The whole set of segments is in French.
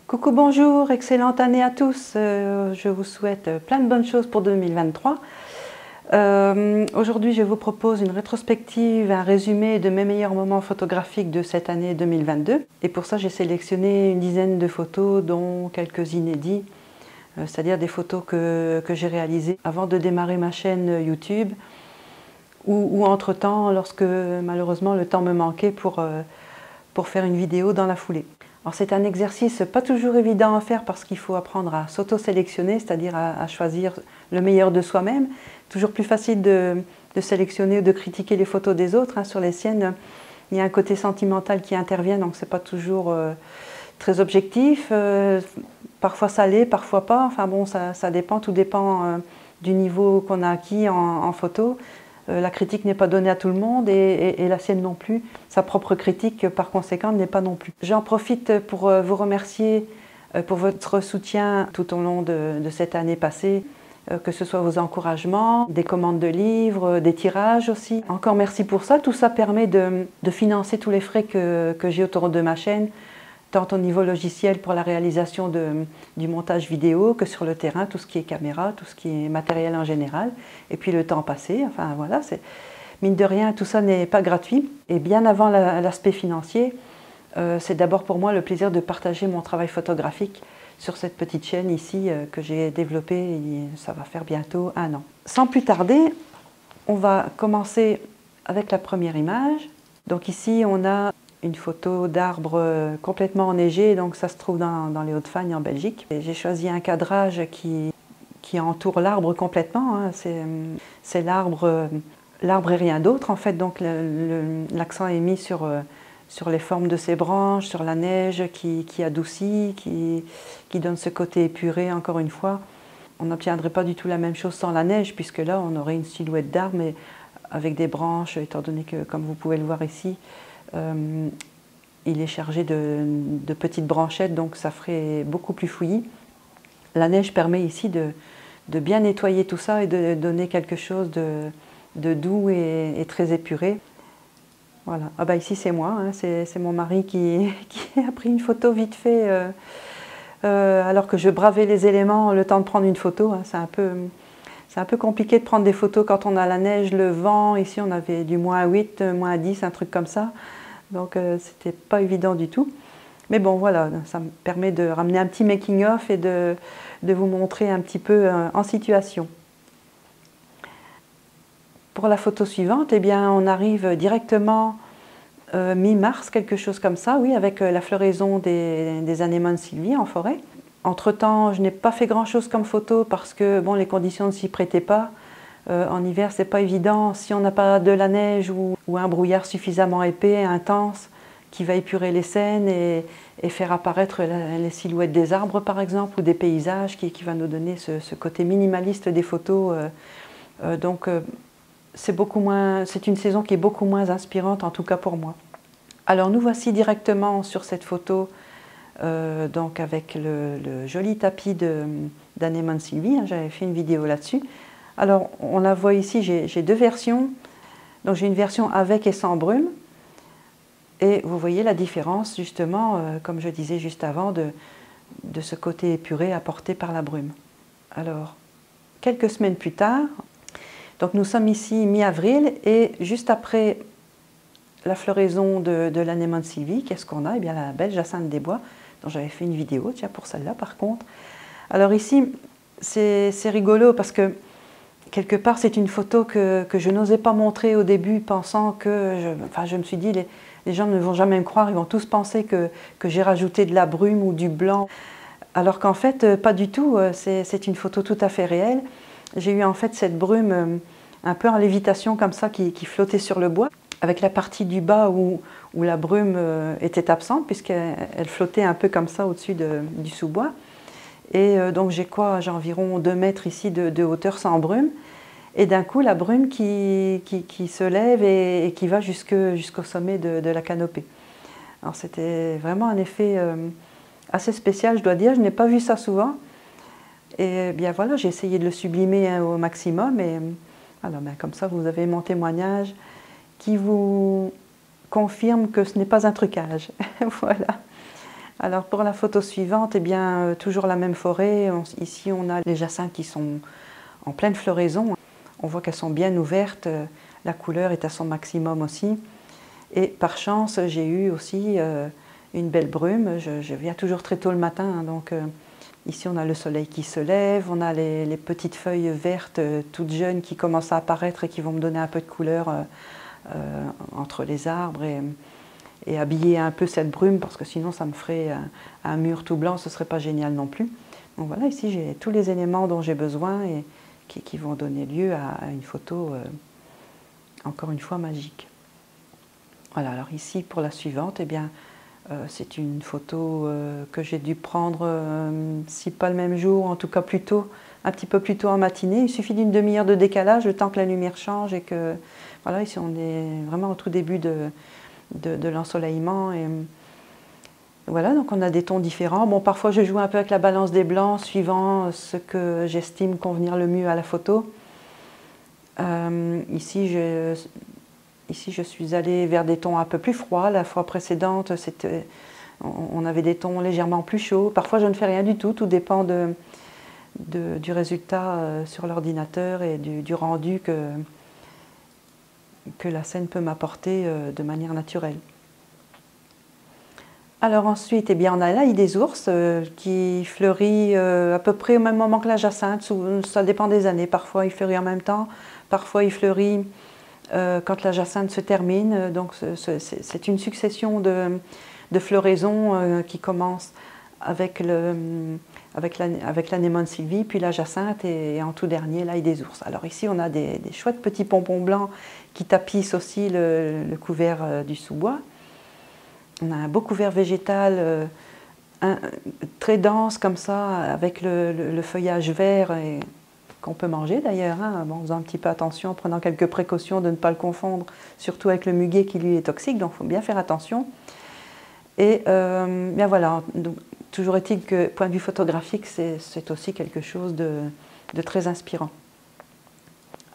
Coucou, bonjour, excellente année à tous. Je vous souhaite plein de bonnes choses pour 2023. Aujourd'hui, je vous propose une rétrospective, un résumé de mes meilleurs moments photographiques de cette année 2022. Et pour ça, j'ai sélectionné une dizaine de photos, dont quelques inédits, c'est-à-dire des photos que j'ai réalisées avant de démarrer ma chaîne YouTube ou entre-temps, lorsque malheureusement le temps me manquait pour faire une vidéo dans la foulée. Alors c'est un exercice pas toujours évident à faire parce qu'il faut apprendre à s'auto-sélectionner, c'est-à-dire à choisir le meilleur de soi-même. Toujours plus facile de sélectionner ou de critiquer les photos des autres. Sur les siennes, il y a un côté sentimental qui intervient, donc c'est pas toujours très objectif. Parfois ça l'est, parfois pas. Enfin bon, ça dépend, tout dépend du niveau qu'on a acquis en photo. La critique n'est pas donnée à tout le monde et la sienne non plus. Sa propre critique, par conséquent, n'est pas non plus. J'en profite pour vous remercier pour votre soutien tout au long de cette année passée, que ce soit vos encouragements, des commandes de livres, des tirages aussi. Encore merci pour ça. Tout ça permet de financer tous les frais que j'ai autour de ma chaîne, tant au niveau logiciel pour la réalisation du montage vidéo que sur le terrain, tout ce qui est caméra, tout ce qui est matériel en général, et puis le temps passé, enfin voilà, mine de rien, tout ça n'est pas gratuit. Et bien avant l'aspect financier, c'est d'abord pour moi le plaisir de partager mon travail photographique sur cette petite chaîne ici que j'ai développée, et ça va faire bientôt 1 an. Sans plus tarder, on va commencer avec la première image. Donc ici, on a une photo d'arbre complètement enneigé, donc ça se trouve dans les Hauts-de-Fagne en Belgique. J'ai choisi un cadrage qui entoure l'arbre complètement, c'est l'arbre et rien d'autre en fait, donc l'accent est mis sur les formes de ses branches, sur la neige qui adoucit, qui donne ce côté épuré encore une fois. On n'obtiendrait pas du tout la même chose sans la neige, puisque là on aurait une silhouette d'arbre, mais avec des branches, étant donné que, comme vous pouvez le voir ici, il est chargé de petites branchettes, donc ça ferait beaucoup plus fouillis. La neige permet ici de bien nettoyer tout ça et de donner quelque chose de doux et très épuré. Voilà. Ah bah ici c'est moi, c'est mon mari qui a pris une photo vite fait alors que je bravais les éléments, le temps de prendre une photo. C'est un peu compliqué de prendre des photos quand on a la neige, le vent. Ici on avait du -8, -10, un truc comme ça. Donc c'était pas évident du tout. Mais bon voilà, ça me permet de ramener un petit making-of et de vous montrer un petit peu en situation. Pour la photo suivante, eh bien, on arrive directement mi-mars, quelque chose comme ça, oui, avec la floraison des anémones sylvie en forêt. Entre-temps, je n'ai pas fait grand-chose comme photo parce que bon, les conditions ne s'y prêtaient pas. En hiver, c'est pas évident. Si on n'a pas de la neige ou un brouillard suffisamment épais, intense, qui va épurer les scènes et faire apparaître les silhouettes des arbres, par exemple, ou des paysages, qui va nous donner ce côté minimaliste des photos. C'est une saison qui est beaucoup moins inspirante, en tout cas pour moi. Alors nous voici directement sur cette photo, donc avec le joli tapis d'anémone sylvie. J'avais fait une vidéo là-dessus. Alors, on la voit ici, j'ai deux versions. Donc, j'ai une version avec et sans brume. Et vous voyez la différence, justement, comme je disais juste avant, de ce côté épuré apporté par la brume. Alors, quelques semaines plus tard, donc nous sommes ici mi-avril, et juste après la floraison de l'anémone sylvie, qu'est-ce qu'on a? Eh bien, la belle jacinthe des bois, dont j'avais fait une vidéo, tiens, pour celle-là, par contre. Alors ici, c'est rigolo parce que quelque part, c'est une photo que je n'osais pas montrer au début, pensant que... je me suis dit, les gens ne vont jamais me croire, ils vont tous penser que j'ai rajouté de la brume ou du blanc. Alors qu'en fait, pas du tout, c'est une photo tout à fait réelle. J'ai eu en fait cette brume un peu en lévitation comme ça qui flottait sur le bois, avec la partie du bas où la brume était absente, puisqu'elle flottait un peu comme ça au-dessus du sous-bois. Et donc j'ai quoi? J'ai environ 2 mètres ici de hauteur sans brume. Et d'un coup, la brume qui se lève et qui va jusqu'au sommet de la canopée. Alors c'était vraiment un effet assez spécial, je dois dire. Je n'ai pas vu ça souvent. Et bien voilà, j'ai essayé de le sublimer au maximum. Et voilà, ben, comme ça, vous avez mon témoignage qui vous confirme que ce n'est pas un trucage. Voilà. Alors pour la photo suivante, eh bien, toujours la même forêt. Ici, on a les jacinthes qui sont en pleine floraison. On voit qu'elles sont bien ouvertes, la couleur est à son maximum aussi. Et par chance, j'ai eu aussi une belle brume. Je viens toujours très tôt le matin, hein, donc ici on a le soleil qui se lève, on a les petites feuilles vertes toutes jeunes qui commencent à apparaître et qui vont me donner un peu de couleur entre les arbres et habiller un peu cette brume, parce que sinon ça me ferait un mur tout blanc, ce ne serait pas génial non plus. Donc voilà, ici j'ai tous les éléments dont j'ai besoin et qui vont donner lieu à une photo, encore une fois, magique. Voilà, alors ici pour la suivante, eh bien, c'est une photo que j'ai dû prendre, si pas le même jour, en tout cas plus tôt, un petit peu plus tôt en matinée. Il suffit d'une demi-heure de décalage, le temps que la lumière change et que, voilà, ici on est vraiment au tout début de l'ensoleillement. Et voilà, donc on a des tons différents. Bon, parfois je joue un peu avec la balance des blancs, suivant ce que j'estime convenir le mieux à la photo. Ici, je suis allée vers des tons un peu plus froids. La fois précédente, on avait des tons légèrement plus chauds. Parfois, je ne fais rien du tout. Tout dépend du résultat sur l'ordinateur et du rendu que la scène peut m'apporter de manière naturelle. Alors ensuite, eh bien, on a l'ail des ours qui fleurit à peu près au même moment que la jacinthe. Ça dépend des années. Parfois, il fleurit en même temps. Parfois, il fleurit quand la jacinthe se termine. Donc, c'est une succession de floraisons qui commence avec l'anémone sylvie, puis la jacinthe et en tout dernier, l'ail des ours. Alors ici, on a des chouettes petits pompons blancs qui tapissent aussi le couvert du sous-bois. On a un beau couvert végétal très dense comme ça, avec le feuillage vert qu'on peut manger d'ailleurs, hein, en faisant un petit peu attention, en prenant quelques précautions de ne pas le confondre, surtout avec le muguet qui lui est toxique, donc il faut bien faire attention. Et bien voilà, donc, toujours est-il que point de vue photographique, c'est aussi quelque chose de très inspirant.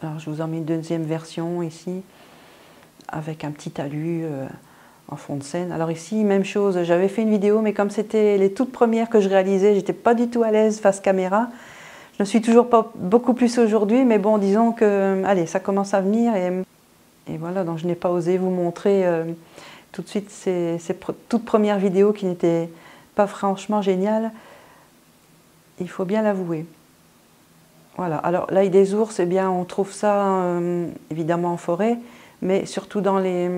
Alors je vous en mets une deuxième version ici, avec un petit talus en fond de scène. Alors ici, même chose, j'avais fait une vidéo, mais comme c'était les toutes premières que je réalisais, j'étais pas du tout à l'aise face caméra. Je ne suis toujours pas beaucoup plus aujourd'hui, mais bon, disons que, allez, ça commence à venir et voilà, donc je n'ai pas osé vous montrer tout de suite ces toutes premières vidéos qui n'étaient pas franchement géniales, il faut bien l'avouer. Voilà, alors l'ail des ours, eh bien, on trouve ça évidemment en forêt, mais surtout dans les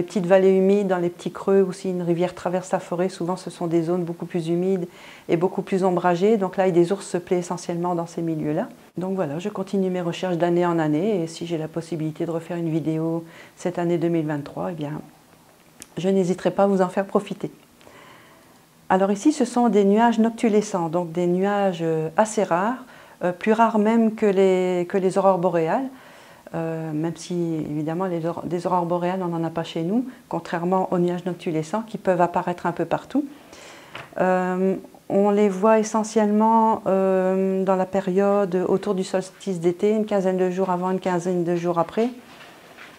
petites vallées humides, dans les petits creux où si une rivière traverse la forêt, souvent ce sont des zones beaucoup plus humides et beaucoup plus ombragées. Donc l'ail des ours se plaît essentiellement dans ces milieux-là. Donc voilà, je continue mes recherches d'année en année et si j'ai la possibilité de refaire une vidéo cette année 2023, eh bien, je n'hésiterai pas à vous en faire profiter. Alors ici, ce sont des nuages noctulescents, donc des nuages assez rares, plus rares même que les aurores boréales. Même si évidemment des aurores boréales on n'en a pas chez nous, contrairement aux nuages noctulescents qui peuvent apparaître un peu partout. On les voit essentiellement dans la période autour du solstice d'été, une quinzaine de jours avant, une quinzaine de jours après,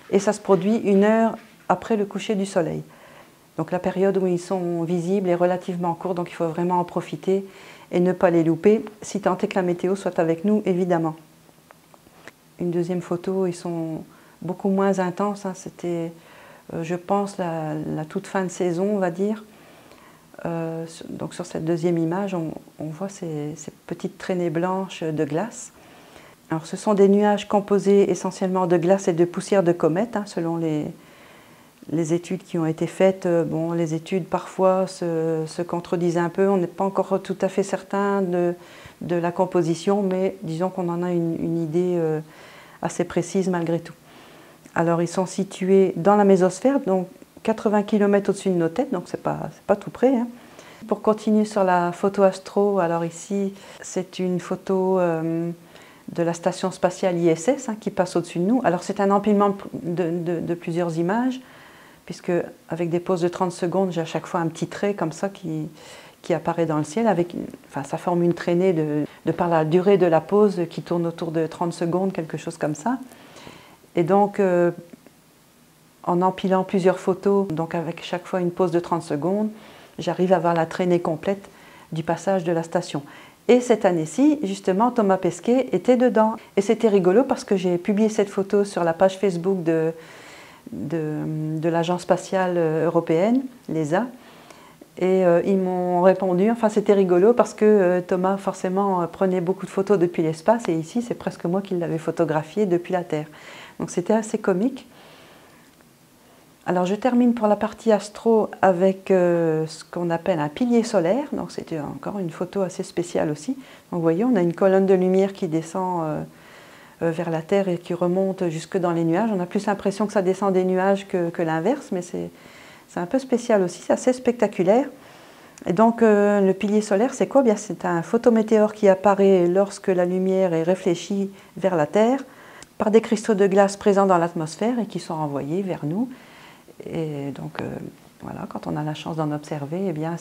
et ça se produit 1 heure après le coucher du soleil. Donc la période où ils sont visibles est relativement courte, donc il faut vraiment en profiter et ne pas les louper, si tant est que la météo soit avec nous, évidemment. Une deuxième photo, ils sont beaucoup moins intenses, hein. C'était, je pense, la toute fin de saison, on va dire. Donc sur cette deuxième image, on voit ces petites traînées blanches de glace. Alors ce sont des nuages composés essentiellement de glace et de poussière de comète, hein, selon les études qui ont été faites. Bon, les études parfois se contredisent un peu, on n'est pas encore tout à fait certain de la composition, mais disons qu'on en a une idée assez précise malgré tout. Alors ils sont situés dans la mésosphère, donc 80 km au-dessus de nos têtes, donc c'est pas tout près, hein. Pour continuer sur la photo astro, alors ici c'est une photo de la station spatiale ISS qui passe au-dessus de nous. Alors c'est un empilement de plusieurs images, puisque avec des pauses de 30 secondes, j'ai à chaque fois un petit trait comme ça qui apparaît dans le ciel. Ça forme une traînée de par la durée de la pause qui tourne autour de 30 secondes, quelque chose comme ça. Et donc, en empilant plusieurs photos, donc avec chaque fois une pause de 30 secondes, j'arrive à voir la traînée complète du passage de la station. Et cette année-ci, justement, Thomas Pesquet était dedans. Et c'était rigolo parce que j'ai publié cette photo sur la page Facebook de l'Agence spatiale européenne, l'ESA. Et ils m'ont répondu, enfin c'était rigolo parce que Thomas forcément prenait beaucoup de photos depuis l'espace et ici c'est presque moi qui l'avais photographié depuis la Terre. Donc c'était assez comique. Alors je termine pour la partie astro avec ce qu'on appelle un pilier solaire. Donc c'était encore une photo assez spéciale aussi. Donc vous voyez, on a une colonne de lumière qui descend vers la Terre et qui remonte jusque dans les nuages. On a plus l'impression que ça descend des nuages que l'inverse, mais c'est un peu spécial aussi, c'est assez spectaculaire. Et donc le pilier solaire, c'est quoi? Bien, c'est un photométéore qui apparaît lorsque la lumière est réfléchie vers la Terre par des cristaux de glace présents dans l'atmosphère et qui sont envoyés vers nous. Et donc voilà, quand on a la chance d'en observer, eh bien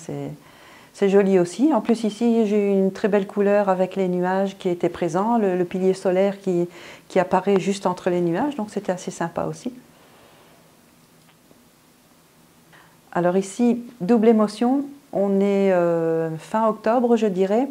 c'est joli aussi. En plus ici, j'ai eu une très belle couleur avec les nuages qui étaient présents, le pilier solaire qui apparaît juste entre les nuages, donc c'était assez sympa aussi. Alors ici, double émotion, on est fin octobre je dirais.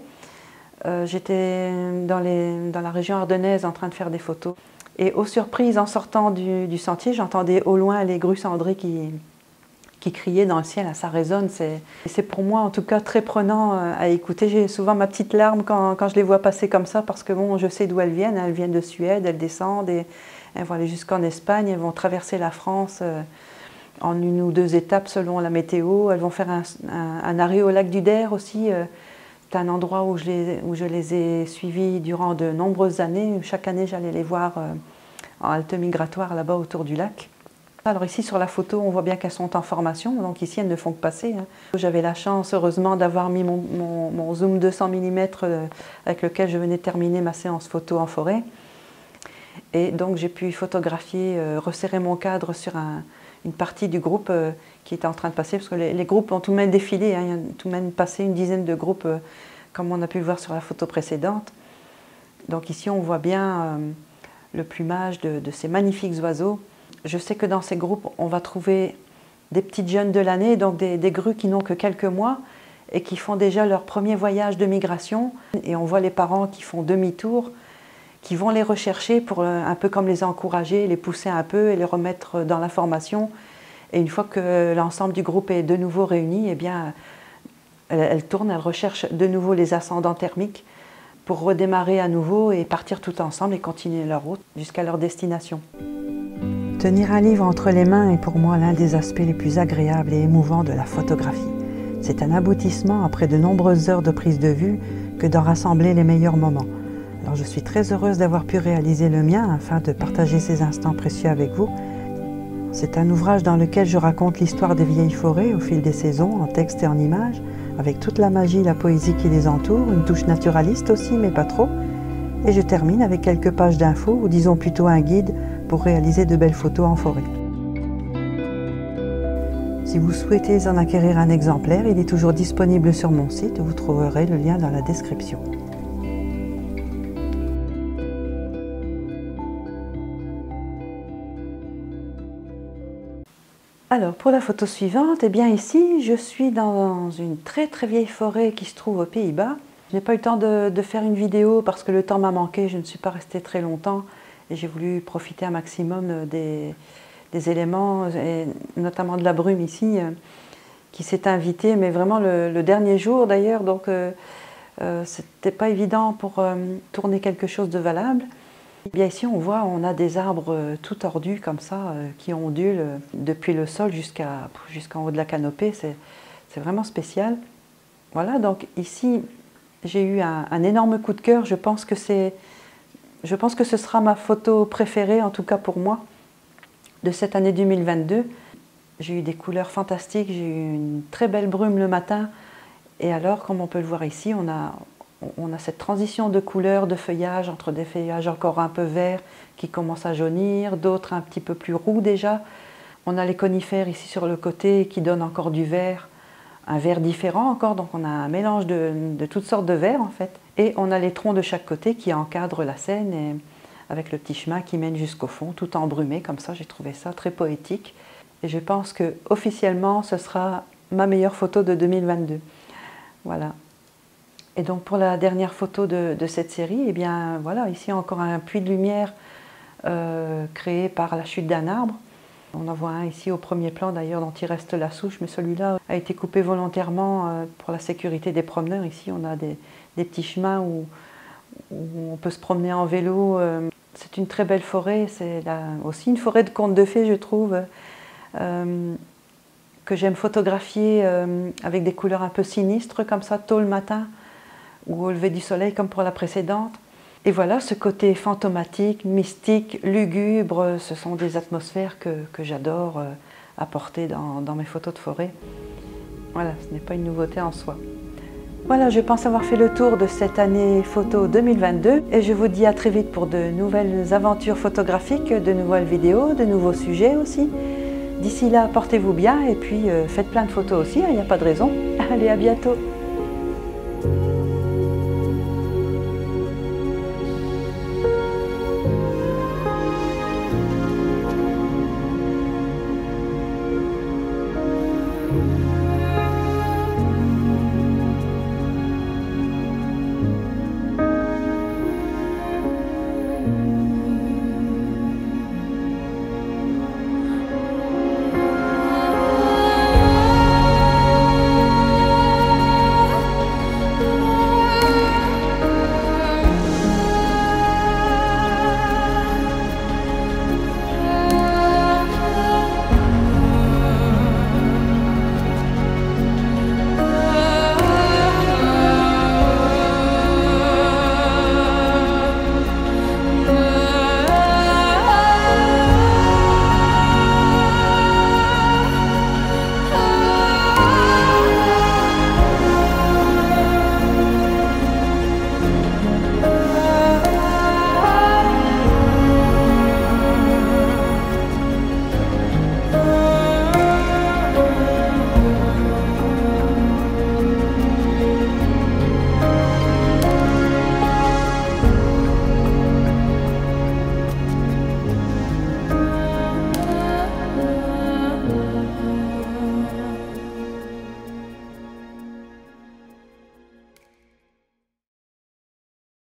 J'étais dans la région ardennaise en train de faire des photos. Et aux surprises, en sortant du sentier, j'entendais au loin les grues cendrées qui criaient dans le ciel. Ça résonne, c'est pour moi en tout cas très prenant à écouter. J'ai souvent ma petite larme quand je les vois passer comme ça parce que bon, je sais d'où elles viennent de Suède, elles descendent et elles vont aller jusqu'en Espagne, elles vont traverser la France en une ou deux étapes selon la météo. Elles vont faire un arrêt au lac du Der aussi. C'est un endroit où je les ai suivies durant de nombreuses années. Chaque année, j'allais les voir en halte migratoire là-bas autour du lac. Alors ici sur la photo, on voit bien qu'elles sont en formation, donc ici elles ne font que passer. J'avais la chance heureusement d'avoir mis mon zoom 200 mm avec lequel je venais de terminer ma séance photo en forêt. Et donc j'ai pu photographier, resserrer mon cadre sur une partie du groupe qui était en train de passer, parce que les groupes ont tout de même défilé, il y a tout de même passé une dizaine de groupes, comme on a pu le voir sur la photo précédente. Donc ici on voit bien le plumage de ces magnifiques oiseaux. Je sais que dans ces groupes, on va trouver des petites jeunes de l'année, donc des grues qui n'ont que quelques mois et qui font déjà leur premier voyage de migration. Et on voit les parents qui font demi-tour, qui vont les rechercher pour un peu comme les encourager, les pousser un peu et les remettre dans la formation. Et une fois que l'ensemble du groupe est de nouveau réuni, eh bien, elles tournent, elles recherchent de nouveau les ascendants thermiques pour redémarrer à nouveau et partir tout ensemble et continuer leur route jusqu'à leur destination. Tenir un livre entre les mains est pour moi l'un des aspects les plus agréables et émouvants de la photographie. C'est un aboutissement après de nombreuses heures de prise de vue que d'en rassembler les meilleurs moments. Alors je suis très heureuse d'avoir pu réaliser le mien afin de partager ces instants précieux avec vous. C'est un ouvrage dans lequel je raconte l'histoire des vieilles forêts au fil des saisons, en texte et en images, avec toute la magie, la poésie qui les entoure, une touche naturaliste aussi, mais pas trop. Et je termine avec quelques pages d'infos, ou disons plutôt un guide, pour réaliser de belles photos en forêt. Si vous souhaitez en acquérir un exemplaire, il est toujours disponible sur mon site, vous trouverez le lien dans la description. Alors pour la photo suivante, eh bien ici je suis dans une très vieille forêt qui se trouve aux Pays-Bas. Je n'ai pas eu le temps de faire une vidéo parce que le temps m'a manqué, je ne suis pas restée très longtemps et j'ai voulu profiter un maximum des éléments, et notamment de la brume ici qui s'est invitée, mais vraiment le dernier jour d'ailleurs, donc c'était pas évident pour tourner quelque chose de valable. Et bien ici on voit, on a des arbres tout tordus comme ça, qui ondulent depuis le sol jusqu'en haut de la canopée, c'est vraiment spécial. Voilà, donc ici j'ai eu un énorme coup de cœur, je pense que ce sera ma photo préférée, en tout cas pour moi, de cette année 2022. J'ai eu des couleurs fantastiques, j'ai eu une très belle brume le matin Et alors, comme on peut le voir ici, on a cette transition de couleurs, de feuillage, entre des feuillages encore un peu verts qui commencent à jaunir, d'autres un petit peu plus roux déjà. On a les conifères ici sur le côté qui donnent encore du vert, un vert différent encore, donc on a un mélange de toutes sortes de verts en fait. Et on a les troncs de chaque côté qui encadrent la scène, et avec le petit chemin qui mène jusqu'au fond, tout embrumé comme ça. J'ai trouvé ça très poétique. Et je pense que officiellement ce sera ma meilleure photo de 2022. Voilà. Et donc pour la dernière photo de cette série, eh bien voilà, ici encore un puits de lumière créé par la chute d'un arbre. On en voit un ici au premier plan d'ailleurs dont il reste la souche, mais celui-là a été coupé volontairement pour la sécurité des promeneurs. Ici on a des petits chemins où on peut se promener en vélo. C'est une très belle forêt, c'est aussi une forêt de contes de fées je trouve, que j'aime photographier avec des couleurs un peu sinistres comme ça, tôt le matin ou au lever du soleil comme pour la précédente. Et voilà, ce côté fantomatique, mystique, lugubre, ce sont des atmosphères que j'adore apporter dans mes photos de forêt. Voilà, ce n'est pas une nouveauté en soi. Voilà, je pense avoir fait le tour de cette année photo 2022 et je vous dis à très vite pour de nouvelles aventures photographiques, de nouvelles vidéos, de nouveaux sujets aussi. D'ici là, portez-vous bien et puis faites plein de photos aussi, il n'y a pas de raison. Allez, à bientôt!